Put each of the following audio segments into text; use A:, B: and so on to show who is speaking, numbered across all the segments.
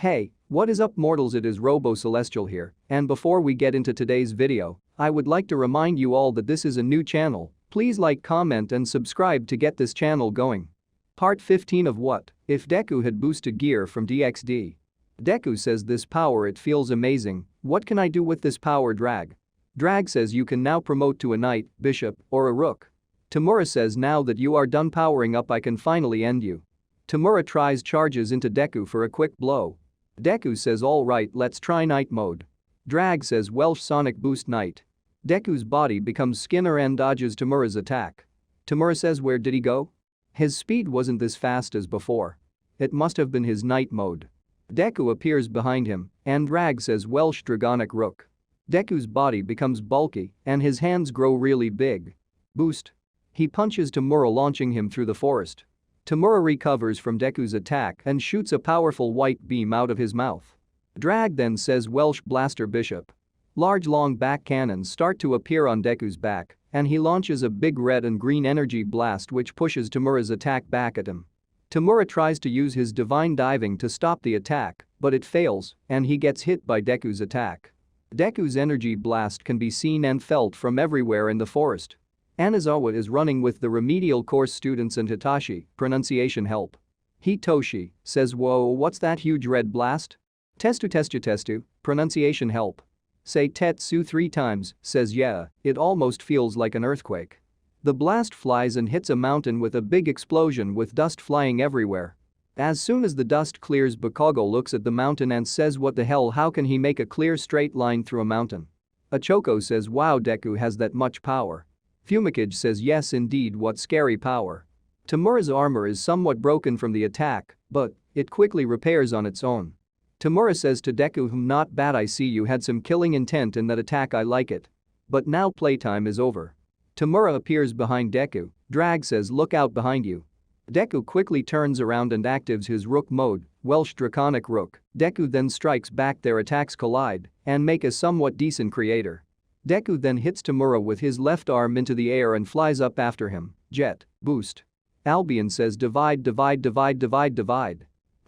A: Hey, what is up mortals, it is Robo Celestial here, and before we get into today's video, I would like to remind you all that this is a new channel, please like, comment and subscribe to get this channel going. Part 15 of What If Deku Had Boosted Gear from DxD. Deku says this power, it feels amazing, what can I do with this power Drag? Drag says you can now promote to a knight, bishop, or a rook. Tamura says now that you are done powering up I can finally end you. Tamura tries charges into Deku for a quick blow. Deku says alright, let's try night mode. Drag says Welsh Sonic Boost Night. Deku's body becomes Skinner and dodges Tamura's attack. Tamura says where did he go? His speed wasn't this fast as before. It must have been his night mode. Deku appears behind him and Drag says Welsh Dragonic Rook. Deku's body becomes bulky and his hands grow really big. Boost. He punches Tamura launching him through the forest. Tamura recovers from Deku's attack and shoots a powerful white beam out of his mouth. Drag then says Welsh Blaster Bishop. Large long back cannons start to appear on Deku's back and he launches a big red and green energy blast which pushes Tamura's attack back at him. Tamura tries to use his divine diving to stop the attack, but it fails and he gets hit by Deku's attack. Deku's energy blast can be seen and felt from everywhere in the forest. Anazawa is running with the remedial course students and Hitachi, pronunciation help. Hitoshi says whoa, what's that huge red blast? Testu, pronunciation help. Say Tetsu 3 times, says yeah, it almost feels like an earthquake. The blast flies and hits a mountain with a big explosion with dust flying everywhere. As soon as the dust clears, Bakugo looks at the mountain and says what the hell, how can he make a clear straight line through a mountain? Ochoko says wow, Deku has that much power. Fumikage says yes indeed, what scary power. Tamura's armor is somewhat broken from the attack, but it quickly repairs on its own. Tamura says to Deku, not bad, I see you had some killing intent in that attack, I like it. But now playtime is over. Tamura appears behind Deku. Drag says look out behind you. Deku quickly turns around and activates his Rook mode, Welsh Draconic Rook. Deku then strikes back, their attacks collide and make a somewhat decent creator. Deku then hits Tamura with his left arm into the air and flies up after him. Jet. Boost. Albion says divide.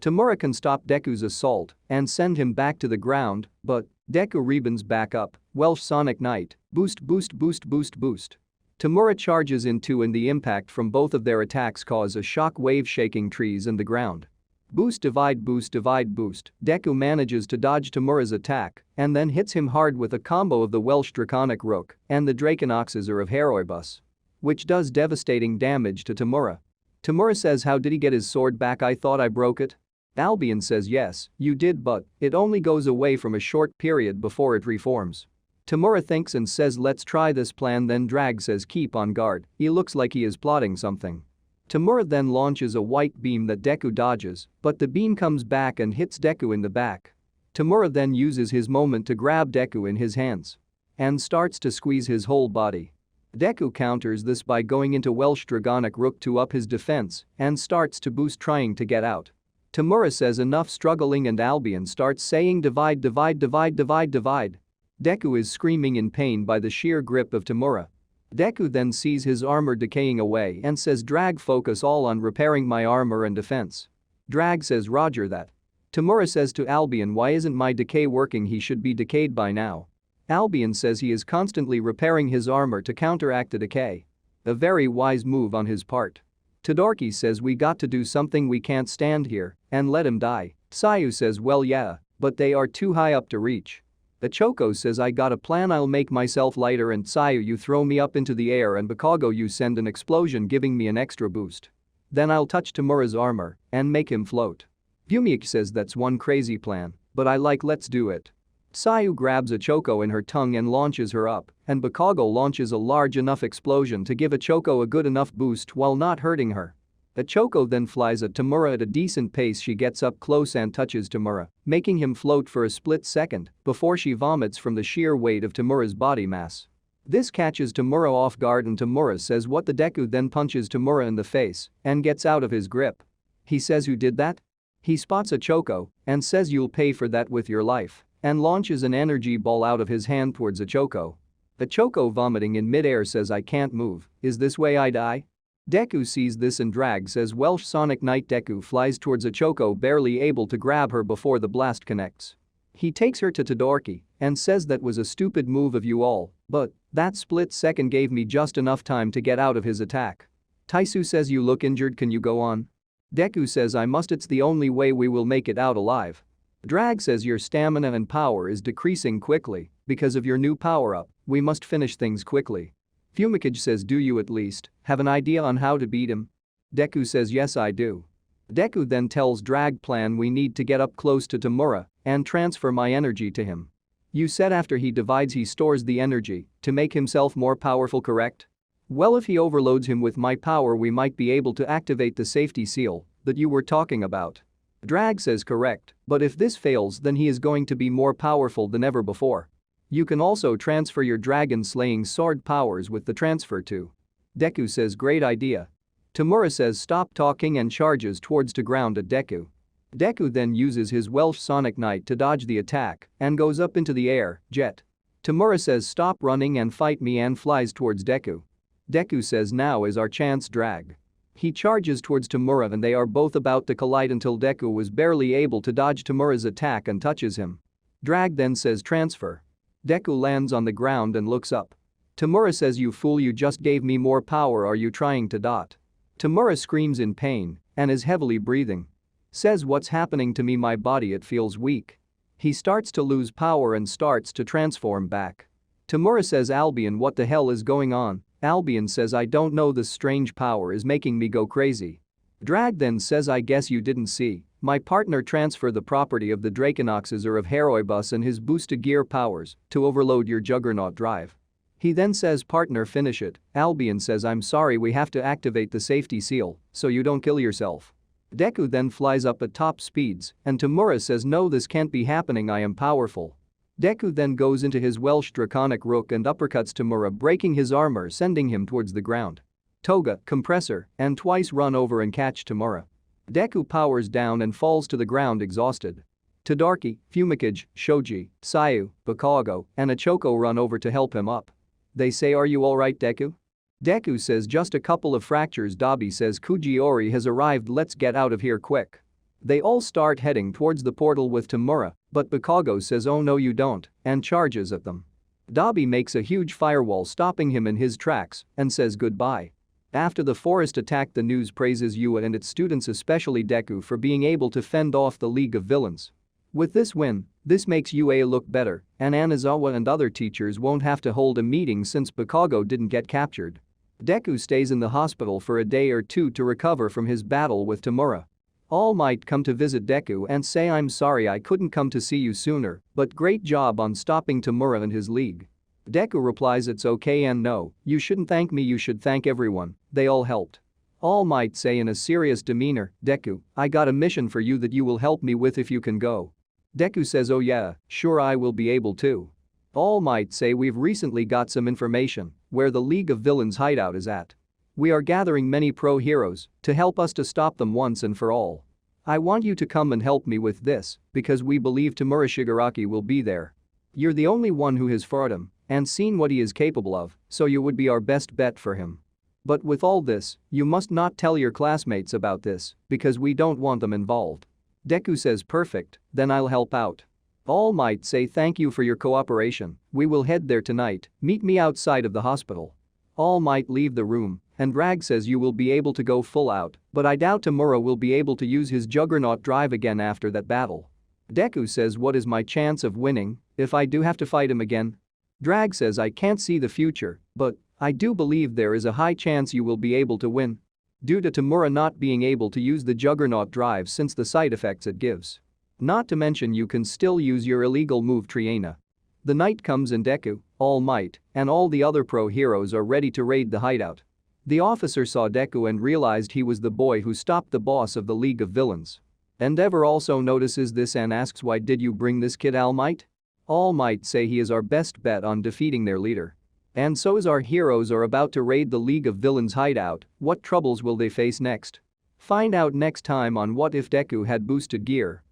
A: Tamura can stop Deku's assault and send him back to the ground, but Deku rebounds back up. Welsh Sonic Knight. Boost. Tamura charges into and the impact from both of their attacks cause a shock wave shaking trees and the ground. Boost. Deku manages to dodge Tamura's attack and then hits him hard with a combo of the Welsh Draconic Rook and the Dracenoxizor of Heroibus, which does devastating damage to Tamura. Tamura says how did he get his sword back, I thought I broke it? Albion says yes, you did, but it only goes away from a short period before it reforms. Tamura thinks and says let's try this plan, then Drag says keep on guard, he looks like he is plotting something. Tamura then launches a white beam that Deku dodges, but the beam comes back and hits Deku in the back. Tamura then uses his moment to grab Deku in his hands and starts to squeeze his whole body. Deku counters this by going into Welsh Dragonic Rook to up his defense and starts to boost trying to get out. Tamura says enough struggling and Albion starts saying divide. Deku is screaming in pain by the sheer grip of Tamura. Deku then sees his armor decaying away and says Drag, focus all on repairing my armor and defense. Drag says roger that. Tamura says to Albion, why isn't my decay working, he should be decayed by now. Albion says he is constantly repairing his armor to counteract the decay. A very wise move on his part. Todoroki says we got to do something, we can't stand here and let him die. Sayu says well yeah, but they are too high up to reach. Ochoko says I got a plan, I'll make myself lighter and Sayu you throw me up into the air and Bakugo you send an explosion giving me an extra boost. Then I'll touch Tamura's armor and make him float. Fumikage says that's one crazy plan, but I like, let's do it. Sayu grabs Ochoko in her tongue and launches her up, and Bakugo launches a large enough explosion to give Ochoko a good enough boost while not hurting her. Ochoko then flies at Tamura at a decent pace, she gets up close and touches Tamura, making him float for a split second before she vomits from the sheer weight of Tamura's body mass. This catches Tamura off guard and Tamura says what, the Deku then punches Tamura in the face and gets out of his grip. He says who did that? He spots Ochoko and says you'll pay for that with your life and launches an energy ball out of his hand towards Ochoko. Ochoko vomiting in midair says I can't move, is this way I die? Deku sees this and Drag says Welsh Sonic Knight. Deku flies towards Ochoko, barely able to grab her before the blast connects. He takes her to Todoroki and says that was a stupid move of you all, but that split second gave me just enough time to get out of his attack. Taisu says you look injured, can you go on? Deku says I must, it's the only way we will make it out alive. Drag says your stamina and power is decreasing quickly because of your new power-up, we must finish things quickly. Fumikage says do you at least have an idea on how to beat him? Deku says yes I do. Deku then tells Drag plan we need to get up close to Tamura and transfer my energy to him. You said after he divides he stores the energy to make himself more powerful, correct? Well, if he overloads him with my power we might be able to activate the safety seal that you were talking about. Drag says correct, but if this fails then he is going to be more powerful than ever before. You can also transfer your dragon-slaying sword powers with the transfer too. Deku says great idea. Tamura says stop talking and charges towards to ground at Deku. Deku then uses his Welsh Sonic Knight to dodge the attack and goes up into the air, jet. Tamura says stop running and fight me and flies towards Deku. Deku says now is our chance. Drag. He charges towards Tamura and they are both about to collide until Deku was barely able to dodge Tamura's attack and touches him. Drag then says transfer. Deku lands on the ground and looks up. Tamura says you fool, you just gave me more power, are you trying to dot? Tamura screams in pain and is heavily breathing. Says what's happening to me, my body it feels weak. He starts to lose power and starts to transform back. Tamura says Albion what the hell is going on? Albion says I don't know, this strange power is making me go crazy. Drag then says I guess you didn't see my partner transfer the property of the Draconoxes or of Heroibus and his boosted gear powers to overload your Juggernaut drive. He then says partner finish it. Albion says I'm sorry, we have to activate the safety seal so you don't kill yourself. Deku then flies up at top speeds and Tamura says no, this can't be happening, I am powerful. Deku then goes into his Welsh Draconic Rook and uppercuts Tamura, breaking his armor, sending him towards the ground. Toga, Compressor, and twice run over and catch Tamura. Deku powers down and falls to the ground exhausted. Todoroki, Fumikage, Shoji, Sayu, Bakago, and Ochoko run over to help him up. They say are you alright Deku? Deku says just a couple of fractures. Dabi says Kujiori has arrived, let's get out of here quick. They all start heading towards the portal with Tamura, but Bakago says oh no you don't and charges at them. Dabi makes a huge firewall stopping him in his tracks and says goodbye. After the forest attack, the news praises Yua and its students, especially Deku, for being able to fend off the League of Villains. With this win, this makes UA look better and Anazawa and other teachers won't have to hold a meeting since Bakago didn't get captured. Deku stays in the hospital for a day or two to recover from his battle with Tamura. All Might come to visit Deku and say I'm sorry I couldn't come to see you sooner, but great job on stopping Tamura and his league. Deku replies it's okay and no, you shouldn't thank me, you should thank everyone, they all helped. All Might say in a serious demeanor, Deku, I got a mission for you that you will help me with if you can go. Deku says oh yeah, sure I will be able to. All Might say we've recently got some information where the League of Villains hideout is at. We are gathering many pro heroes to help us to stop them once and for all. I want you to come and help me with this because we believe Tamura Shigaraki will be there. You're the only one who has fought him and seen what he is capable of, so you would be our best bet for him. But with all this, you must not tell your classmates about this because we don't want them involved. Deku says perfect, then I'll help out. All Might say thank you for your cooperation, we will head there tonight, meet me outside of the hospital. All Might leave the room and Rag says you will be able to go full out, but I doubt Tamura will be able to use his Juggernaut drive again after that battle. Deku says what is my chance of winning if I do have to fight him again? Drag says I can't see the future, but I do believe there is a high chance you will be able to win. Due to Tamura not being able to use the Juggernaut drive since the side effects it gives. Not to mention you can still use your illegal move Triana. The night comes and Deku, All Might, and all the other pro heroes are ready to raid the hideout. The officer saw Deku and realized he was the boy who stopped the boss of the League of Villains. Endeavor also notices this and asks why did you bring this kid All Might? All Might say he is our best bet on defeating their leader. And so as our heroes are about to raid the League of Villains hideout, what troubles will they face next? Find out next time on What If Deku Had Boosted Gear.